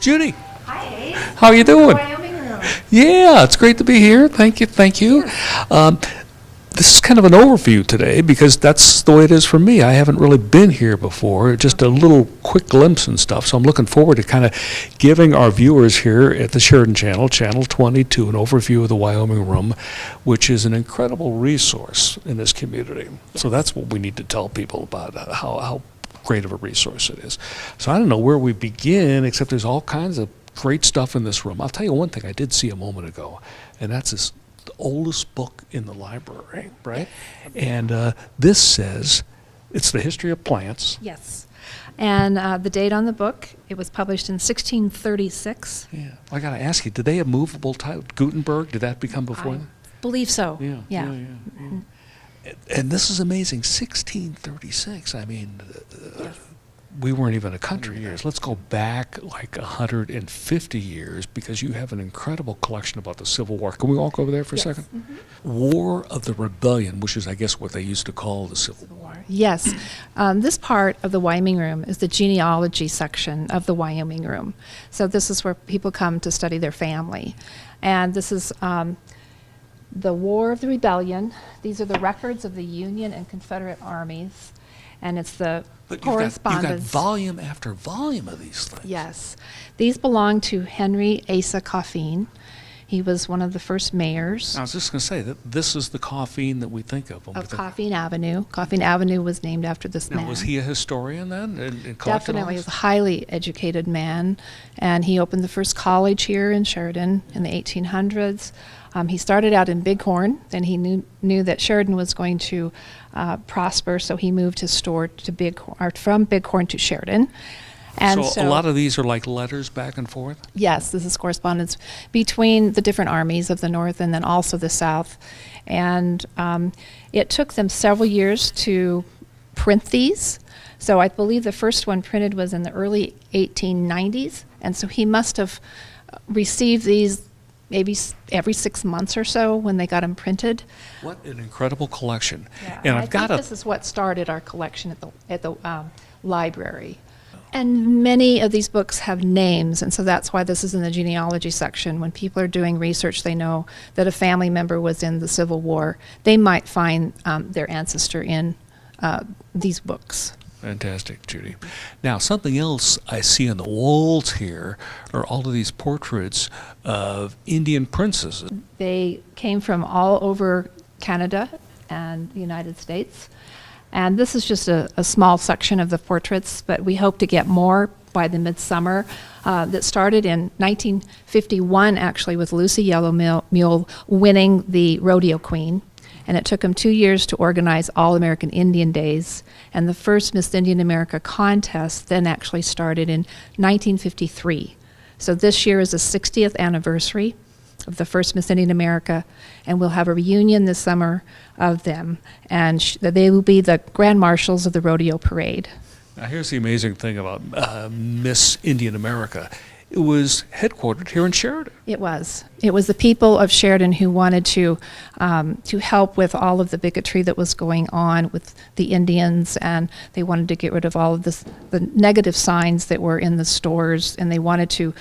Judy, Hi. how are you doing? Wyoming room. Yeah, it's great to be here. Thank you. This is kind of an overview today because that's the way it is for me. I haven't really been here before, just a little quick glimpse and stuff. So I'm looking forward to kind of giving our viewers here at the Sheridan Channel, Channel 22, an overview of the Wyoming Room, which is an incredible resource in this community. So that's what we need to tell people about, how great of a resource it is. So I don't know where we begin, except there's all kinds of great stuff in this room. I'll tell you one thing I did see a moment ago, and that's the oldest book in the library, right? And this says it's the history of plants. Yes. And the date on the book, it was published in 1636. Yeah. I got to ask you, did they have movable title? Gutenberg, did that become before I then? believe so. Yeah. And this is amazing, 1636. I mean, Yes. we weren't even a country years. Let's go back like 150 years because you have an incredible collection about the Civil War. Can we walk over there for a Yes. second? War of the Rebellion, which is, I guess, what they used to call the Civil War. Yes. This part of the Wyoming room is the genealogy section of the Wyoming room. So this is where people come to study their family. And this is the War of the Rebellion. These are the records of the Union and Confederate armies. And it's the But correspondence. you've got volume after volume of these things. Yes. These belong to Henry Asa Coffeen. He was one of the first mayors I was just going to say that this is the Coffeen that we think of. When we of think- Coffeen Avenue. Coffeen Avenue was named after this Now, man. was he a historian then? And collected all Definitely, he this? was a highly educated man, and he opened the first college here in Sheridan in the 1800s. He started out in Bighorn, then he knew that Sheridan was going to prosper, so he moved his store to from Bighorn to Sheridan. And so a lot of these are like letters back and forth? yes, this is correspondence between the different armies of the North and then also the South. And it took them several years to print these. So I believe the first one printed was in the early 1890s. And so he must have received these maybe every 6 months or so when they got them printed. What an incredible collection. And I've got think this is what started our collection at the library. And many of these books have names, and so that's why this is in the genealogy section. When people are doing research, they know that a family member was in the Civil War. They might find their ancestor in these books. Fantastic, Judy. Now, something else I see on the walls here are all of these portraits of Indian princesses. They came from all over Canada and the United States. And this is just a small section of the portraits, but we hope to get more by the midsummer. That started in 1951, actually, with Lucy Yellow Mule winning the Rodeo Queen. And it took them 2 years to organize All American Indian Days. And the first Miss Indian America contest then actually started in 1953. So this year is the 60th anniversary of the first Miss Indian America, and we'll have a reunion this summer of them, and they will be the grand marshals of the rodeo parade. Now, here's the amazing thing about Miss Indian America. It was headquartered here in Sheridan. It was the people of Sheridan who wanted to help with all of the bigotry that was going on with the Indians, and they wanted to get rid of all of the negative signs that were in the stores, and they wanted to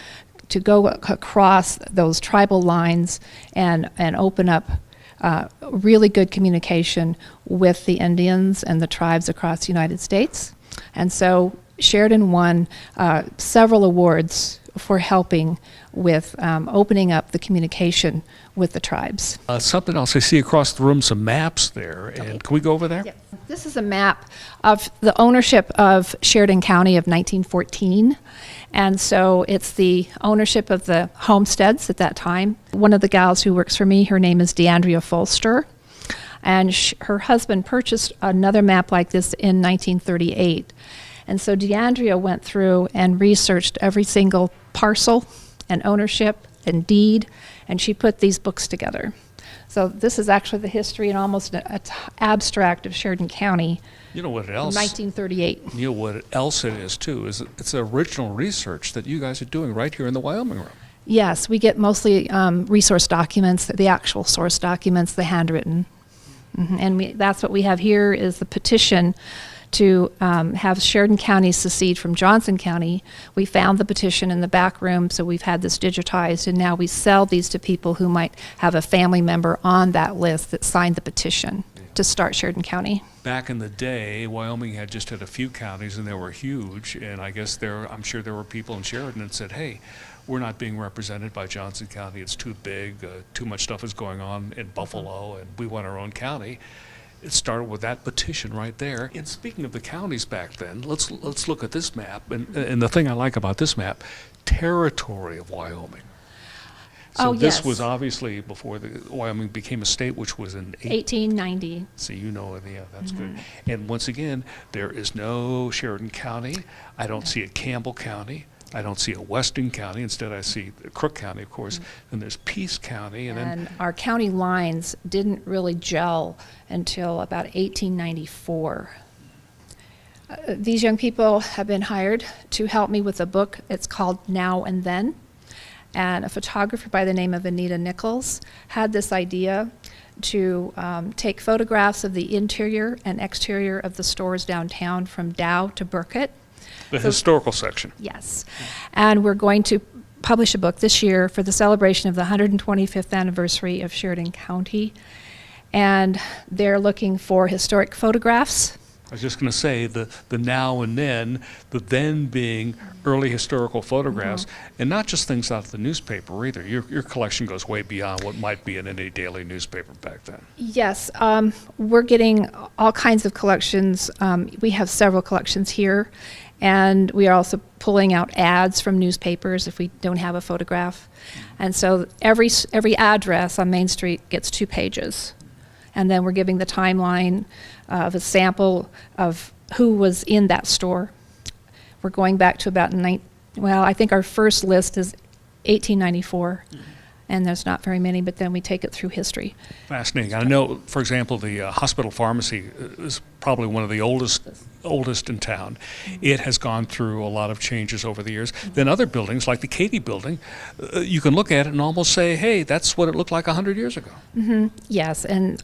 go across those tribal lines and open up really good communication with the Indians and the tribes across the United States. And so Sheridan won several awards for helping with opening up the communication with the tribes. Something else, I see across the room some maps there. And can we go over there? Yes. This is a map of the ownership of Sheridan County of 1914. And so it's the ownership of the homesteads at that time. One of the gals who works for me, her name is DeAndrea Folster. And her husband purchased another map like this in 1938. And so DeAndrea went through and researched every single parcel and ownership and deed, and she put these books together. So this is actually the history and almost an abstract of Sheridan County You know what from else? 1938. You know what else it is too? Is it's original research that you guys are doing right here in the Wyoming room. Yes, we get mostly resource documents, the actual source documents, the handwritten. And that's what we have here is the petition to have Sheridan County secede from Johnson County. We found the petition in the back room, so we've had this digitized, and now we sell these to people who might have a family member on that list that signed the petition to start Sheridan County. Back in the day, Wyoming had just had a few counties, and they were huge. And I guess I'm sure there were people in Sheridan that said, "Hey, we're not being represented by Johnson County. It's too big. Too much stuff is going on in Buffalo, and we want our own county." It started with that petition right there. And speaking of the counties back then, let's look at this map. And the thing I like about this map, territory of Wyoming. So this yes. was obviously before Wyoming became a state, which was in 1890. So yeah, that's good. And once again, there is no Sheridan County. I don't see a Campbell County. I don't see a Weston County. Instead, I see Crook County, of course. Then there's Peace County. And then our county lines didn't really gel until about 1894. These young people have been hired to help me with a book. It's called Now and Then. And a photographer by the name of Anita Nichols had this idea to take photographs of the interior and exterior of the stores downtown from Dow to Burkett. the historical section. Yes. And we're going to publish a book this year for the celebration of the 125th anniversary of Sheridan County. And they're looking for historic photographs. I was just going to say the now and then, the then being early historical photographs, and not just things out of the newspaper either. Your collection goes way beyond what might be in any daily newspaper back then. Yes, we're getting all kinds of collections. We have several collections here, and we are also pulling out ads from newspapers if we don't have a photograph. And so every address on Main Street gets 2 pages. And then we're giving the timeline of a sample of who was in that store. We're going back to about, I think our first list is 1894, and there's not very many, but then we take it through history. Fascinating. I know, for example, the hospital pharmacy is probably one of the oldest in town. It has gone through a lot of changes over the years. Then other buildings, like the Katy building, you can look at it and almost say, hey, that's what it looked like 100 years ago. Yes, and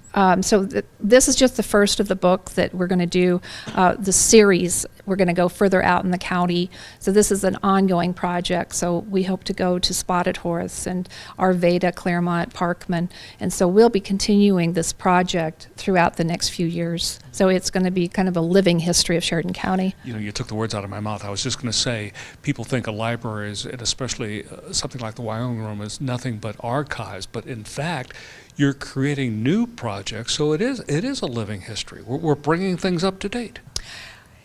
this is just the first of the book that we're going to do. The series, we're going to go further out in the county. So this is an ongoing project. So we hope to go to Spotted Horse and Arvada, Claremont, Parkman. And so we'll be continuing this project throughout the next few years. So it's going to be kind of a living history of Sheridan County. You know, you took the words out of my mouth. I was just going to say, people think a library is, and especially something like the WyoRoom, is nothing but archives. But in fact, you're creating new projects, so it is a living history. We're bringing things up to date.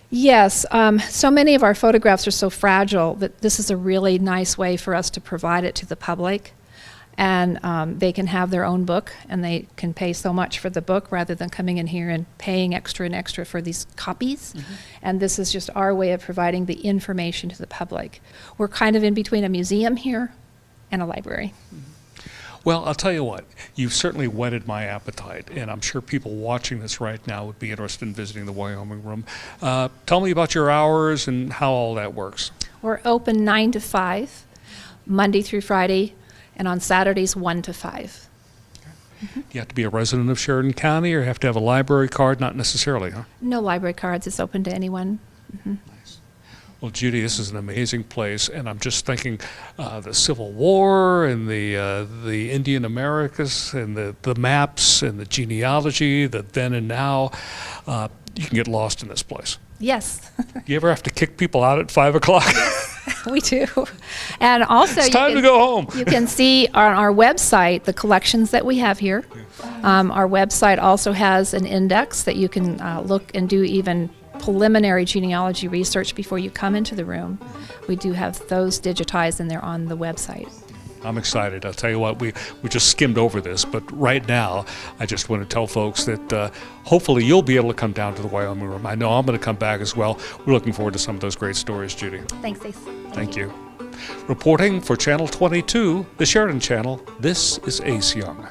Yes, so many of our photographs are so fragile that this is a really nice way for us to provide it to the public. And they can have their own book, and they can pay so much for the book rather than coming in here and paying extra and extra for these copies. And this is just our way of providing the information to the public. We're kind of in between a museum here and a library. Well, I'll tell you what, you've certainly whetted my appetite, and I'm sure people watching this right now would be interested in visiting the WyoRoom. Tell me about your hours and how all that works. We're open 9 to 5, Monday through Friday, and on Saturdays 1 to 5. You have to be a resident of Sheridan County, or have to have a library card? Not necessarily, huh? No library cards. It's open to anyone. Nice. Well, Judy, this is an amazing place, and I'm just thinking the Civil War and the Indian Americas and the maps and the genealogy, the then and now. You can get lost in this place. Yes. You ever have to kick people out at 5 o'clock? We do. And also, it's time to go home. You can see on our website the collections that we have here. Our website also has an index that you can look and do even preliminary genealogy research before you come into the room. We do have those digitized, and they're on the website. I'm excited. I'll tell you what, we just skimmed over this, but right now I just want to tell folks that hopefully you'll be able to come down to the WyoRoom. I know I'm going to come back as well. We're looking forward to some of those great stories, Judy. Thanks, Ace. Thank you. Reporting for Channel 22, the Sheridan Channel, this is Ace Young.